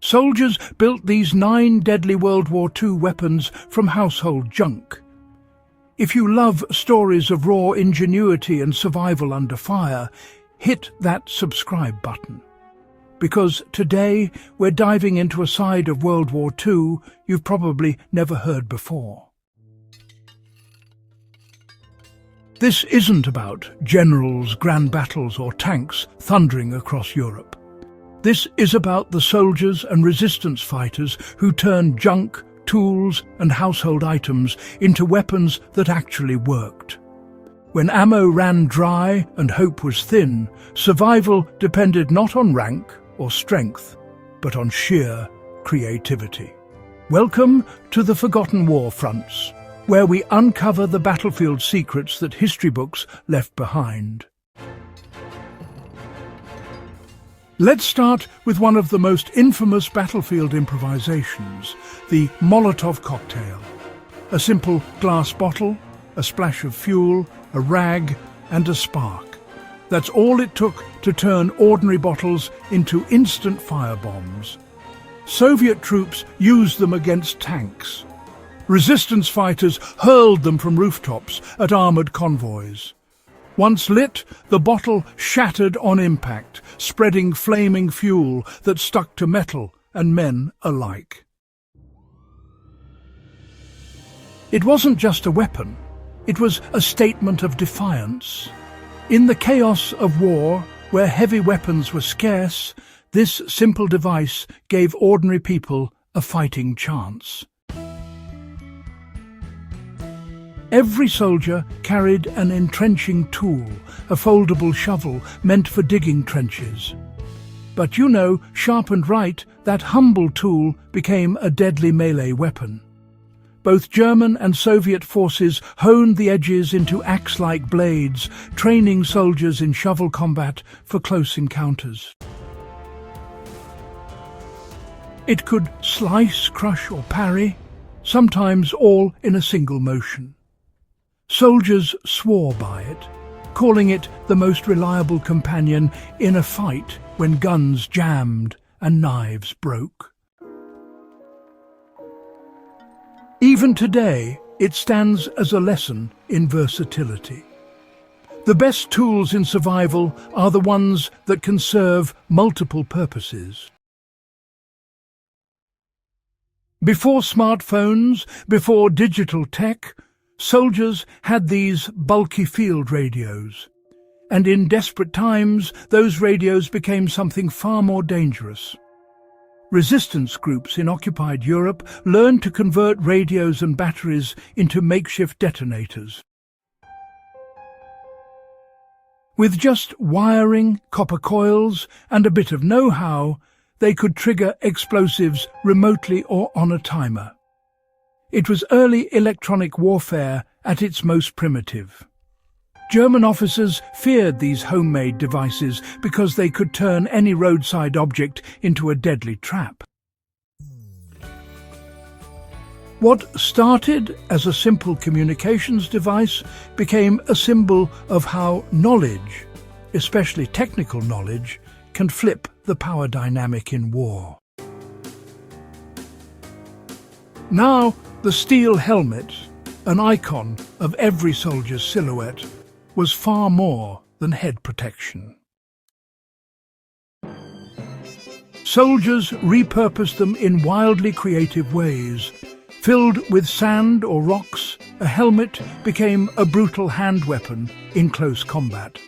Soldiers built these 9 deadly World War II weapons from household junk. If you love stories of raw ingenuity and survival under fire, hit that subscribe button. Because today we're diving into a side of World War II you've probably never heard before. This isn't about generals, grand battles or tanks thundering across Europe. This is about the soldiers and resistance fighters who turned junk, tools and household items into weapons that actually worked. When ammo ran dry and hope was thin, survival depended not on rank or strength, but on sheer creativity. Welcome to the Forgotten War Fronts, where we uncover the battlefield secrets that history books left behind. Let's start with one of the most infamous battlefield improvisations, the Molotov cocktail. A simple glass bottle, a splash of fuel, a rag and a spark. That's all it took to turn ordinary bottles into instant firebombs. Soviet troops used them against tanks. Resistance fighters hurled them from rooftops at armoured convoys. Once lit, the bottle shattered on impact, spreading flaming fuel that stuck to metal and men alike. It wasn't just a weapon, it was a statement of defiance. In the chaos of war, where heavy weapons were scarce, this simple device gave ordinary people a fighting chance. Every soldier carried an entrenching tool, a foldable shovel meant for digging trenches. But you know, sharpened right, that humble tool became a deadly melee weapon. Both German and Soviet forces honed the edges into axe-like blades, training soldiers in shovel combat for close encounters. It could slice, crush or parry, sometimes all in a single motion. Soldiers swore by it, calling it the most reliable companion in a fight when guns jammed and knives broke. Even today, it stands as a lesson in versatility. The best tools in survival are the ones that can serve multiple purposes. Before smartphones, before digital tech, soldiers had these bulky field radios. And in desperate times, those radios became something far more dangerous. Resistance groups in occupied Europe learned to convert radios and batteries into makeshift detonators. With just wiring, copper coils, and a bit of know-how, they could trigger explosives remotely or on a timer. It was early electronic warfare at its most primitive. German officers feared these homemade devices because they could turn any roadside object into a deadly trap. What started as a simple communications device became a symbol of how knowledge, especially technical knowledge, can flip the power dynamic in war. Now, the steel helmet, an icon of every soldier's silhouette, was far more than head protection. Soldiers repurposed them in wildly creative ways. Filled with sand or rocks, a helmet became a brutal hand weapon in close combat.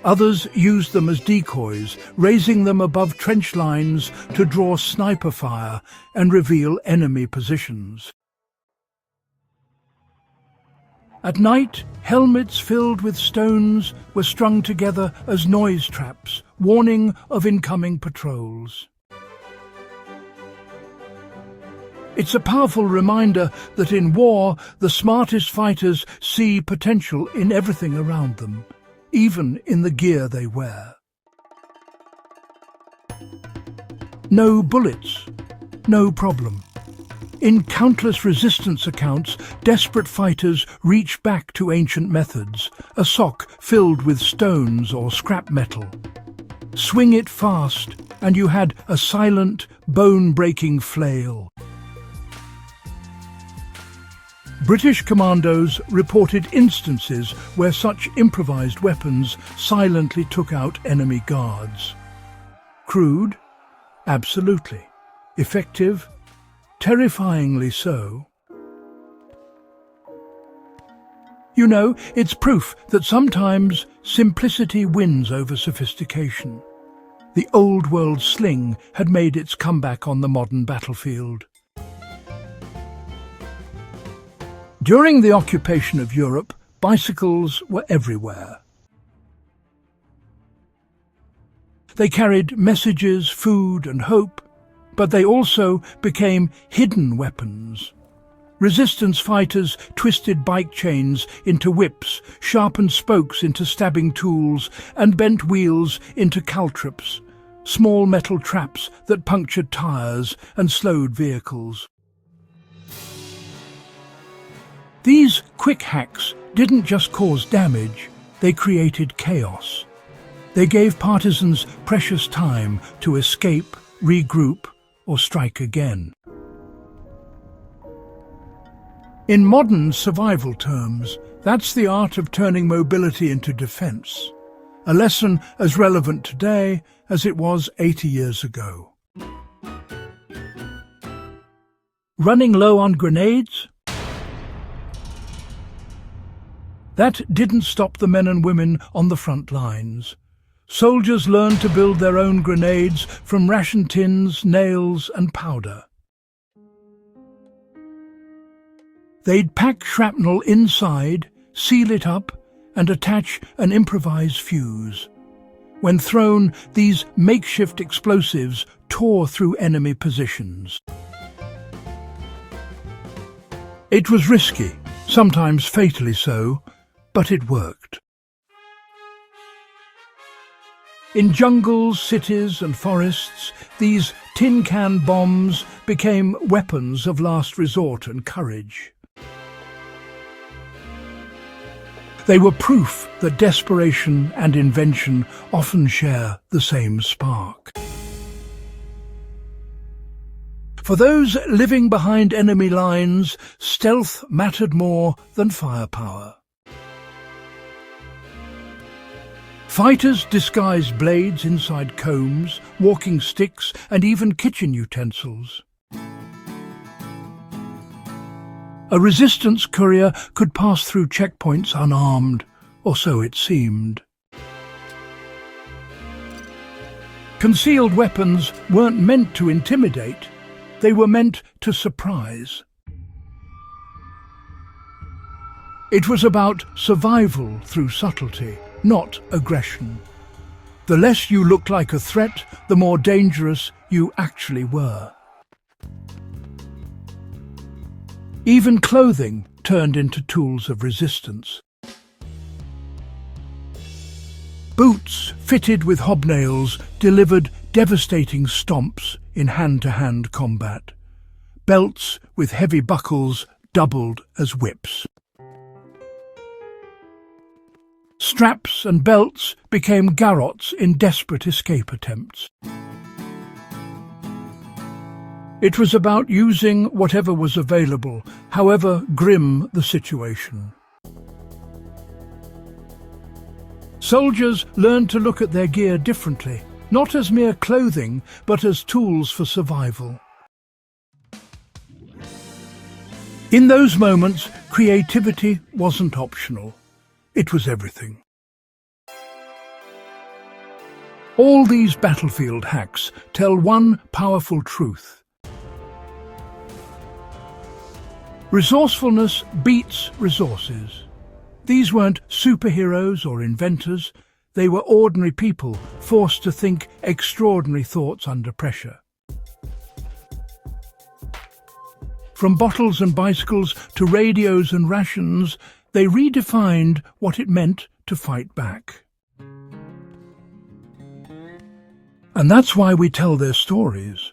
Others used them as decoys, raising them above trench lines to draw sniper fire and reveal enemy positions. At night, helmets filled with stones were strung together as noise traps, warning of incoming patrols. It's a powerful reminder that in war, the smartest fighters see potential in everything around them, even in the gear they wear. No bullets, no problem. In countless resistance accounts, desperate fighters reach back to ancient methods, a sock filled with stones or scrap metal. Swing it fast, and you had a silent, bone-breaking flail. British commandos reported instances where such improvised weapons silently took out enemy guards. Crude? Absolutely. Effective? Terrifyingly so. You know, it's proof that sometimes simplicity wins over sophistication. The old-world sling had made its comeback on the modern battlefield. During the occupation of Europe, bicycles were everywhere. They carried messages, food and hope, but they also became hidden weapons. Resistance fighters twisted bike chains into whips, sharpened spokes into stabbing tools, and bent wheels into caltrops, small metal traps that punctured tires and slowed vehicles. These quick hacks didn't just cause damage, they created chaos. They gave partisans precious time to escape, regroup, or strike again. In modern survival terms, that's the art of turning mobility into defense, a lesson as relevant today as it was 80 years ago. Running low on grenades? That didn't stop the men and women on the front lines. Soldiers learned to build their own grenades from ration tins, nails and powder. They'd pack shrapnel inside, seal it up, and attach an improvised fuse. When thrown, these makeshift explosives tore through enemy positions. It was risky, sometimes fatally so, but it worked. In jungles, cities and forests, these tin can bombs became weapons of last resort and courage. They were proof that desperation and invention often share the same spark. For those living behind enemy lines, stealth mattered more than firepower. Fighters disguised blades inside combs, walking sticks, and even kitchen utensils. A resistance courier could pass through checkpoints unarmed, or so it seemed. Concealed weapons weren't meant to intimidate, they were meant to surprise. It was about survival through subtlety, not aggression. The less you looked like a threat, the more dangerous you actually were. Even clothing turned into tools of resistance. Boots fitted with hobnails delivered devastating stomps in hand-to-hand combat. Belts with heavy buckles doubled as whips. Straps and belts became garrots in desperate escape attempts. It was about using whatever was available, however grim the situation. Soldiers learned to look at their gear differently, not as mere clothing, but as tools for survival. In those moments, creativity wasn't optional. It was everything. All these battlefield hacks tell one powerful truth. Resourcefulness beats resources. These weren't superheroes or inventors. They were ordinary people forced to think extraordinary thoughts under pressure. From bottles and bicycles to radios and rations, they redefined what it meant to fight back. And that's why we tell their stories.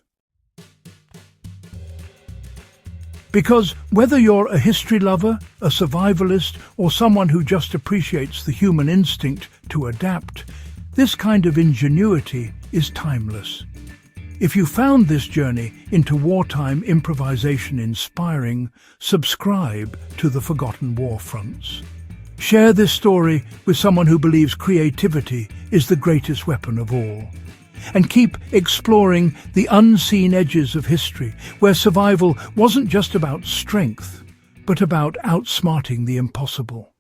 Because whether you're a history lover, a survivalist, or someone who just appreciates the human instinct to adapt, this kind of ingenuity is timeless. If you found this journey into wartime improvisation inspiring, subscribe to the Forgotten War Fronts. Share this story with someone who believes creativity is the greatest weapon of all. And keep exploring the unseen edges of history, where survival wasn't just about strength, but about outsmarting the impossible.